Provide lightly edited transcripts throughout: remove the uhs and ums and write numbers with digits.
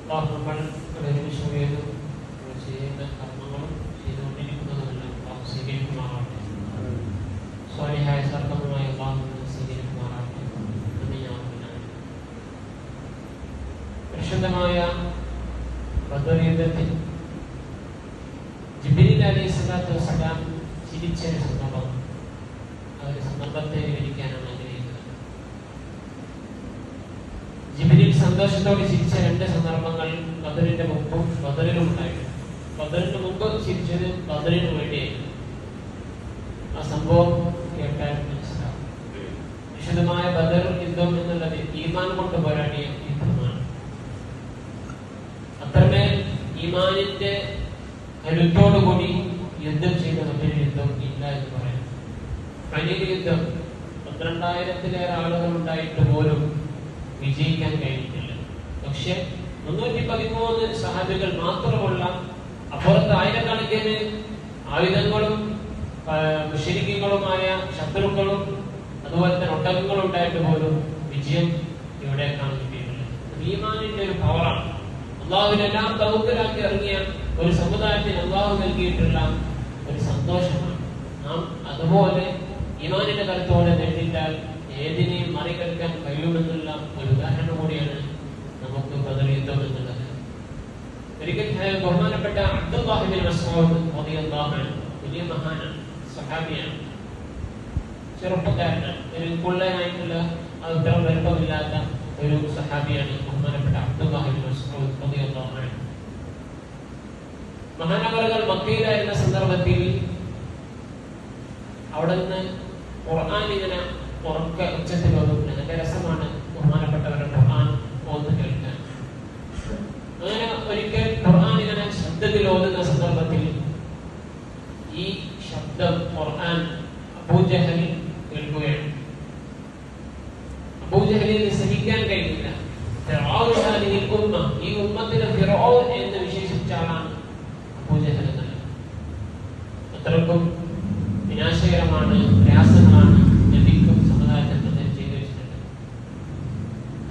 നമ്മൾ ഒരുമിച്ച് ചെയ്തു ചെയ്യുന്ന കർമ്മങ്ങളും ചെയ്തുകൊണ്ടിരിക്കുന്നതുമെല്ലാം അള്ളാഹു സ്വീകരിക്കുമാറാവട്ടെ. സ്വാലിഹായ സർക്കവുമായി അള്ളാഹു സ്വീകരിക്കുമാറാവട്ടെ എന്ന് ഞാൻ പരിശുദ്ധമായ ബദർ യുദ്ധത്തിൽ ജിബ്രീൽ അലൈഹിസ്സലാത്തു വസ്സലാം ചിരിച്ചൊരു സന്ദർഭം, ആ ഒരു സന്ദർഭത്തെ വിവരിക്കാനാണ് ആഗ്രഹിക്കുന്നത്. ജിബ്രീൽ സന്തോഷത്തോടെ ചിരിച്ച രണ്ട് സന്ദർഭങ്ങൾ ബദറിന്റെ മുമ്പും ബദറിലും ഉണ്ടായിരുന്നു. ബദറിന് മുമ്പ് ചിരിച്ചത് ബദറിന് വേണ്ടിയായിരുന്നു. ആ സംഭവം കേട്ടാൽ മനസ്സിലാവും. വിശദമായ ബദർ യുദ്ധം എന്നുള്ളത് ഈമാൻ കൊണ്ട് പോരാടിയ യുദ്ധമാണ്. അത്രമേൽ ഈമാനിന്റെ കരുത്തോടുകൂടി യുദ്ധം ചെയ്ത മറ്റൊരു യുദ്ധം ഇല്ല എന്ന് പറയാം. വലിയ യുദ്ധം 12,000-ലേറെ ആളുകൾ ഉണ്ടായിട്ട് പോലും വിജയിക്കാൻ കഴിഞ്ഞിട്ടില്ല. പക്ഷെ 313 സഹാബികൾ മാത്രമുള്ള അപ്പുറത്ത് ആയിരക്കണക്കിന് ആയുധങ്ങളും മുശ്രിക്കുകളുമായ ശത്രുക്കളും അതുപോലെ തന്നെ ഒട്ടകങ്ങളും ഉണ്ടായിട്ട് പോലും വിജയം ഇവിടെ കാണിച്ചിട്ടുള്ളത് ഈമാനിന്റെ ഒരു പവറാണ്. അള്ളാഹുവിനെല്ലാം തവക്കലാക്കി ഇറങ്ങിയ ഒരു സമുദായത്തിന് അള്ളാഹു നൽകിയിട്ടുള്ള ഒരു സന്തോഷമാണ്. നാം അതുപോലെ ഈമാനിന്റെ കരുത്തോടെ നേടിയിട്ടാൽ ഏതിനെയും മറികടക്കാൻ കഴിയുമെന്നുള്ള ഒരു ഉദാഹരണം കൂടിയാണ് നമുക്ക് ബദർ യുദ്ധം എന്നുള്ളത്. ഒരിക്കൽ ബഹുമാനപ്പെട്ട അബ്ദുല്ലാഹി ഇബ്നു മസ്ഊദ് റളിയല്ലാഹു അൻഹു വലിയ മഹാനാണ്, സഹാബിയാണ്, ചെറുപ്പക്കാരനാണ്, ഒരു കുള്ളനായിട്ടുള്ള അത്ര വലുപ്പമില്ലാത്ത ഒരു സഹാബിയാണ് ബഹുമാനപ്പെട്ട അബ്ദുല്ലാഹി ഇബ്നു മസ്ഊദ് റളിയല്ലാഹു അൻഹു. മഹാനഗറുകൾ മക്കയിലായിരുന്ന സന്ദർഭത്തിൽ അവിടെ നിന്ന് ഖുർആൻ ഇങ്ങനെ ഉറക്കെ ഉച്ചത്തിൽ ഓതുന്നു. നല്ല രസമാണ് ബഹുമാനപ്പെട്ടവരുടെ ഖുർആൻ ഓത്ത് കേൾക്കാൻ. അങ്ങനെ ഒരിക്കൽ ഖുർആൻ ഇങ്ങനെ ശബ്ദത്തിൽ ഓതുന്ന സന്ദർഭത്തിൽ ഈ ശബ്ദം ഖുർആൻ അബൂജഹൽ കേൾക്കുകയാണ്. അബൂജഹലിന് സഹിക്കാൻ കഴിയില്ല. ഈ ഉമ്മത്തിനെ ഫിർഔൻ എന്ന് വിശേഷിച്ച ആളാണ് അബൂജഹൽ എന്നത്. അത്രക്കും വിനാശകരമാണ്, പ്രയാസങ്ങളാണ് നബിക്കും സമുദായത്തിൽ ചെയ്തു വെച്ചിട്ടുണ്ട്.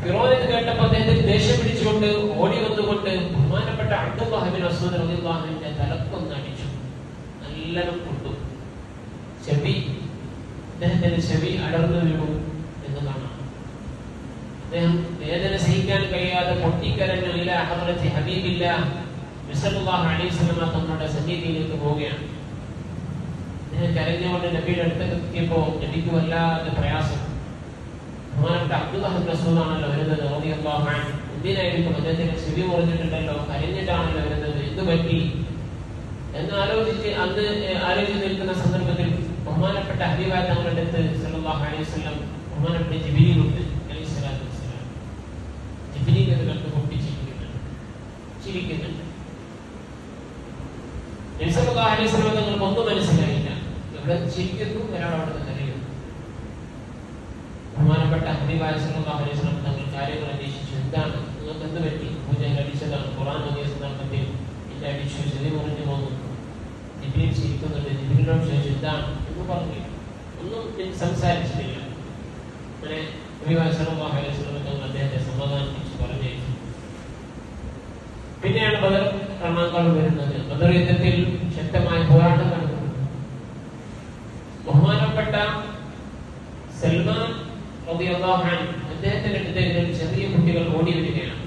ഫിറോൻ എന്ന് കേട്ടപ്പോൾ അദ്ദേഹത്തിന് ദേഷ്യം പിടിച്ചുകൊണ്ട് ഓടി വന്നുകൊണ്ട് ബഹുമാനപ്പെട്ട അബ്ദുല്ലാഹി ഇബ്നു മസ്ഊദ് റളിയല്ലാഹു അൻഹുവിന്റെ തലക്കൊന്ന് അടിച്ചു, നല്ലോണം കൊണ്ടു. അദ്ദേഹത്തിന്റെ ചെവി അടർന്നു വീണു എന്ന് കാണാം. അദ്ദേഹം വേദന സഹിക്കാൻ കഴിയാതെ പൊട്ടിക്കരഞ്ഞു ഇലാ ഹദ്റത്തി ഹബീബില്ലാഹ് സല്ലല്ലാഹു അലൈഹി വസല്ലം തങ്ങളുടെ സന്നിധിയിലേക്ക് പോവുകയാണ്. അദ്ദേഹം കരഞ്ഞുകൊണ്ട് നബിയുടെ അടുത്തേക്ക് എത്തിയപ്പോൾ നബിക്ക് വല്ലാതെ പ്രയാസം. ബഹുമാനപ്പെട്ട അബ്ദുല്ലാഹി ഇബ്നു മസ്ഊദ് ആണല്ലോ വരുന്നത് റളിയല്ലാഹു അൻഹു. എന്തിനായിരിക്കും അദ്ദേഹത്തിന്റെ ചെവി മുറിഞ്ഞിട്ടുണ്ടല്ലോ, കരഞ്ഞിട്ടാണല്ലോ വരുന്നത്, എന്ത് പറ്റി എന്ന് ആലോചിച്ച് നിൽക്കുന്ന സന്ദർഭത്തിൽ ബഹുമാനപ്പെട്ട ഹബീബായ തങ്ങളുടെ അടുത്ത് സല്ലല്ലാഹു അലൈഹി വസല്ലം ബഹുമാനപ്പെട്ട ജിബ്രീൽ ഉണ്ട് അലൈഹിസ്സലാത്തു വസ്സലാം. ജിബ്രീൽ അത് കണ്ട് ചിരിക്കുന്നുണ്ട്. നബി സല്ലല്ലാഹു അലൈഹി വസല്ലം തങ്ങൾക്ക് ഒന്നും മനസ്സിലായില്ല. ഇവിടെ ചിരിക്കുന്നു, ഒരാൾ അവിടെ നിന്ന് കരയുന്നു. ബഹുമാനപ്പെട്ട ഹബീബായ സല്ലല്ലാഹു അലൈഹി വസല്ലം തങ്ങൾ കാര്യങ്ങൾ അന്വേഷിച്ചു. എന്താണ്, നിങ്ങൾക്ക് എന്ത് പറ്റി? പൂജയിൽ അടിച്ചതാണ്, ഖുർആൻ ഓതിയ സന്ദർഭത്തിൽ എന്നെ അടിച്ചു, ചെവി മുറിഞ്ഞു പോകുന്നു. ജിബ്രീൽ ചിരിക്കുന്നുണ്ട്. ജിബ്രീലിനോട് ചോദിച്ചു എന്താണ് എന്ന് പറഞ്ഞു. ഒന്നും സംസാരിച്ചിട്ടില്ല. അങ്ങനെ ഹബീബായ സല്ലല്ലാഹു അലൈഹി വസല്ലം തങ്ങൾ അദ്ദേഹത്തെ സമാധാനിപ്പിച്ചു പറഞ്ഞയച്ചു. പിന്നെയാണ് ബദർ കർമ്മങ്ങൾ വരുന്നത്. ബദർ യുദ്ധത്തിൽ ശക്തമായ പോരാട്ടം നടക്കുന്നു. ബഹുമാനപ്പെട്ട സൽമാൻ റളിയല്ലാഹു അൻഹു അദ്ദേഹത്തിന്റെ അടുത്തേക്ക് ചെറിയ കുട്ടികൾ ഓടി വരികയാണ്.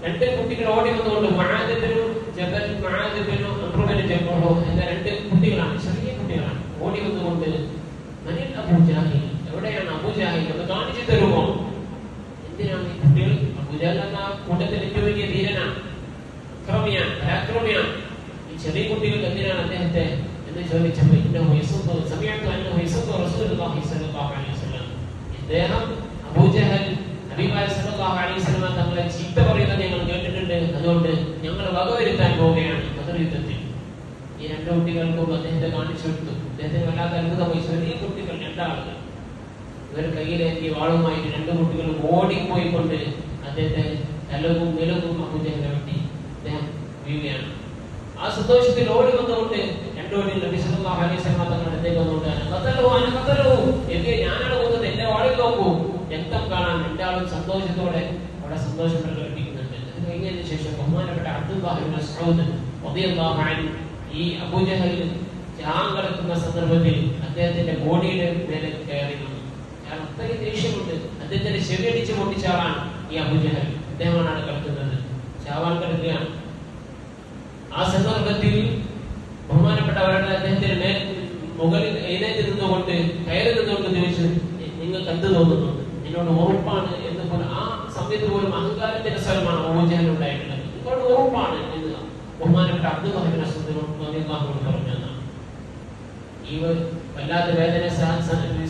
രണ്ട് കുട്ടികൾ ഓടി വന്നുകൊണ്ട് മുആദ് ഇബ്നു ജബൽ, മുആദ് ഇബ്നു അംർ ഇബ്നു ജബൽ എന്ന രണ്ട് കുട്ടികളാണ്, ചെറിയ കുട്ടികളാണ്. ഓടി വന്നുകൊണ്ട് മനിൽ അബൂജാഹിൽ, എവിടെയാണ് അബൂജാഹിൽ എന്ന് കാണിച്ചു തരുമോ? എന്തിനാണ് ഈ കുട്ടികൾ? അബൂജഹൽ എന്ന കൂട്ടത്തിൽ ഏറ്റവും വലിയ ധീരനാണ്, അക്രമിയാണ്, പരാക്രമിയാണ്. ഈ ചെറിയ കുട്ടികൾ എന്തിനാണ് അദ്ദേഹത്തെ എന്ന് ചോദിച്ചപ്പോൾ ഇദ്ദേഹം അബൂജഹൽ ഹബീബായ സല്ലല്ലാഹു അലൈഹി വസല്ലം തങ്ങളെ ചീത്ത പറയുന്നത് ഞങ്ങൾ കേട്ടിട്ടുണ്ട്, അതുകൊണ്ട് ഞങ്ങൾ വകവരുത്താൻ പോവുകയാണ് ബദർ യുദ്ധത്തിൽ. ഈ രണ്ട് കുട്ടികൾക്കും അദ്ദേഹത്തെ കാണിച്ചു കൊടുത്തു. അദ്ദേഹത്തിന് വല്ലാത്ത അത്ഭുതമായി. ചെറിയ കുട്ടികൾ, രണ്ടാളുകൾ, ഇവർ കയ്യിലേന്തി വാളുമായിട്ട് രണ്ട് കുട്ടികൾ ഓടിപ്പോയിക്കൊണ്ട് അദ്ദേഹത്തെ തലവും നിലവും അബൂജഹലിനെ വെട്ടി അദ്ദേഹം വീഴുകയാണ്. ആ സന്തോഷത്തിൽ ഓടി വന്നുകൊണ്ട് രണ്ടോടി നബി സല്ലല്ലാഹു അലൈഹി വസല്ലം തങ്ങളുടെ അടുത്തേക്ക് വന്നുകൊണ്ട് ഞാനാണ് കൊന്നത്, എന്റെ വാളിൽ നോക്കൂ രക്തം കാണാൻ രണ്ടാളും സന്തോഷത്തോടെ അവിടെ സന്തോഷം പ്രകടിപ്പിക്കുന്നുണ്ട്. അത് കഴിഞ്ഞതിന് ശേഷം ബഹുമാനപ്പെട്ട അബ്ദുല്ലാഹി ഇബ്നു മസ്ഊദ് റളിയല്ലാഹു അൻഹു ഈ അബൂജഹൽ ജാൻ കിടക്കുന്ന സന്ദർഭത്തിൽ അദ്ദേഹത്തിന്റെ ബോഡിയുടെ മേലെ കയറി വന്നു. കാരണം അത്രയും ദേഷ്യമുണ്ട്. അദ്ദേഹത്തിന്റെ ചെവിയടിച്ച് പൊട്ടിച്ചാളാണ് ഈ അബൂജഹൽ. അദ്ദേഹമാണ് കിടക്കുന്നത്, ചാവാൻ കിടക്കുകയാണ്. ആ സന്ദർഭത്തിൽ ബഹുമാനപ്പെട്ടവരുടെ അദ്ദേഹത്തിന്റെ മുകളിൽ എഴുന്നേറ്റ് നിന്നുകൊണ്ട് കയറി നിന്നുകൊണ്ട് ചോദിച്ചു, നിങ്ങൾക്ക് എന്ത് തോന്നുന്നു, എന്നോട് ഉറപ്പാണ് എന്ന് പോലും ആ സമയത്ത് പോലും അഹങ്കാരത്തിന്റെ സ്വരമാണ് അബൂജഹൽ ഉണ്ടായിട്ടുള്ളത്. എന്നോട് ഉറപ്പാണ് എന്ന് ബഹുമാനപ്പെട്ട അബ്ദുല്ലാഹി ഇബ്നു മസ്ഊദ് റളിയല്ലാഹു പറഞ്ഞു. ഈ വല്ലാത്ത വേദന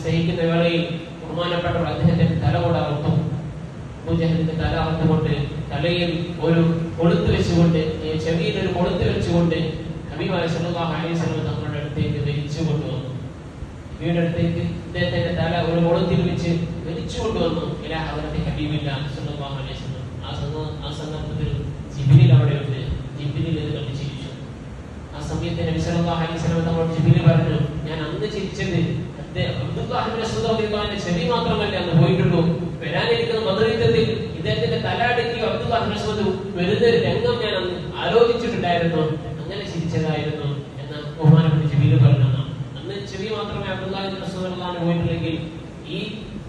സഹിക്കുന്ന വേളയിൽ ബഹുമാനപ്പെട്ടവർ അദ്ദേഹത്തിന്റെ തല കൂടെ അറുത്തു. അബൂജഹലിന്റെ തല അറുത്തുകൊണ്ട് തലയിൽ ഒരു കൊളുത്ത് വെച്ചുകൊണ്ട്, ചെവിയിൽ ഒരു കൊളുത്ത് വെച്ചുകൊണ്ട് ഹബീബായ സല്ലല്ലാഹു അലൈഹി വസല്ലം തങ്ങളുടെ അടുത്തേക്ക് വലിച്ചു കൊണ്ടുവന്നു. നബിയുടെ അടുത്തേക്ക് അദ്ദേഹത്തിന്റെ തല ഒരു കൊളുത്തിൽ വെച്ച് വലിച്ചു കൊണ്ടുവന്നു. ഇലാ ഹദറത്തി ഹബീബില്ലാഹി സല്ലല്ലാഹു അലൈഹി വസല്ലം. ആ സന്ദർഭത്തിൽ ജിബ്രീൽ അവിടെയുണ്ട്. ജിബ്രീൽ ഇത് കണ്ട് ചിരിച്ചു. ആ സമയത്ത് നബി സല്ലല്ലാഹു അലൈഹി വസല്ലം തങ്ങളോട് ജിബ്രീൽ പറഞ്ഞു, ഞാൻ അന്ന് ചിരിച്ചത് അബ്ദുല്ലാഹി ഇബ്നു മസ്ഊദ് റളിയല്ലാഹു ചെവി മാത്രമല്ല അന്ന് പോയിട്ടുള്ളൂ, വരാനിരിക്കുന്ന ബദർ യുദ്ധത്തിൽ ഇദ്ദേഹത്തിന്റെ തല അടക്കി അബ്ദുല്ലാഹി ഇബ്നു മസ്ഊദ് വരുന്ന ഒരു രംഗം ഞാൻ അന്ന് ആലോചിച്ചിട്ടുണ്ടായിരുന്നു, അങ്ങനെ ചിരിച്ചതായിരുന്നു എന്ന് ബഹുമാനപ്പെട്ട ജിബ്രീൽ പറഞ്ഞു. അന്ന് ചെവി മാത്രമേ അബ്ദുല്ലാഹി ഇബ്നു മസ്ഊദ് റളിയല്ലാഹു പോയിട്ടുള്ളെങ്കിൽ ഈ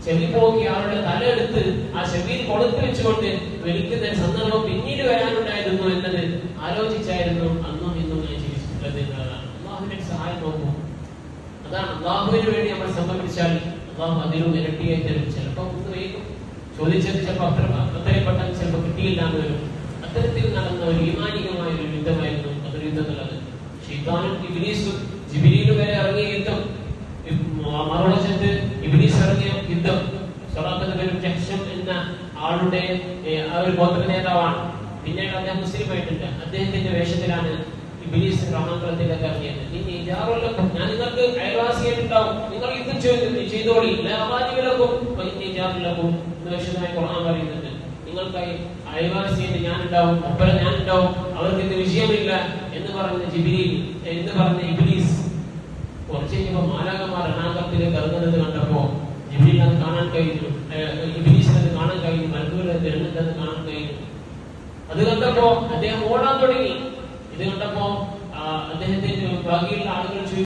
ചെവി പോക്കി ആളുടെ തല എടുത്ത് ആ ചെവിയിൽ കൊളുത്ത് വെച്ചുകൊണ്ട് വലിക്കുന്ന സന്ദർഭം പിന്നീട് വരാനുണ്ടായിരുന്നു എന്നത് ആലോചിച്ചായിരുന്നു അന്നും ഇന്നും ഞാൻ ചിരിച്ചിട്ടുള്ളത് എന്നതാണ്. അള്ളാഹുവിന്റെ സഹായം നോക്കൂ. അതാണ് അള്ളാഹുവിന് വേണ്ടി നമ്മൾ സമർപ്പിച്ചാൽ അള്ളാഹു അതിലും ഇരട്ടിയായി തരും. ചിലപ്പോൾ ഒന്ന് വൈകും, ചോദിച്ചത് ചിലപ്പോൾ അത്രയും പെട്ടെന്ന് ചിലപ്പോൾ കിട്ടിയില്ല എന്ന് വരും. അത്തരത്തിൽ നടന്ന ഒരു ഈമാനികമായ ഒരു യുദ്ധമായിരുന്നു ബദർ യുദ്ധം എന്നുള്ളത്. ശൈത്താനും ഇബ്ലീസും ജിബ്രീലും വരെ ഇറങ്ങിയ യുദ്ധം, മറുവശത്ത് ഇബ്ലീസ് ഇറങ്ങിയ യുദ്ധം. സറാഖത്ത് ബിൻ ജഹ്ഷം എന്ന ആളുടെ ആ ഒരു ഗോത്ര നേതാവാണ്. പിന്നീട് അദ്ദേഹം മുസ്ലിമായിട്ടുണ്ട്. അദ്ദേഹത്തിന്റെ വേഷത്തിലാണ് ഇബ്ലീസ് റഹ്മാൻകുളത്തിലേക്ക് ഇറങ്ങിയത്. ഞാൻ നിങ്ങൾക്ക് അയൽവാസിയായിട്ടുണ്ടാവും, നിങ്ങൾ യുദ്ധം ചെയ്തോളി, വിശദമായി ഖുർആൻ പറയുന്നുണ്ട്. നിങ്ങൾക്കായി അയൽവാസിയായിട്ട് ഞാനുണ്ടാവും, ഒപ്പരം ഞാനുണ്ടാവും, അവർക്ക് ഇത് വിഷയമില്ല എന്ന് പറഞ്ഞ ജിബ്രീൽ എന്ന് പറഞ്ഞ ഇബ്ലീസ് കുറച്ച് കഴിഞ്ഞപ്പോൾ മാലാഖമാർ രണാങ്കത്തിലേക്ക് ഇറങ്ങുന്നത് കണ്ടപ്പോ ജിബ്രീൽ അത് കാണാൻ കഴിഞ്ഞു, ഇബ്ലീസിനത് കാണാൻ കഴിഞ്ഞു, മലക്കൂരത് എണ്ണത്തത് കാണാൻ കഴിഞ്ഞു. അത് കണ്ടപ്പോ അദ്ദേഹം ഓടാൻ തുടങ്ങി. ഇത് കണ്ടപ്പോ അദ്ദേഹത്തിന്റെ ബാക്കിയുള്ള ആളുകൾ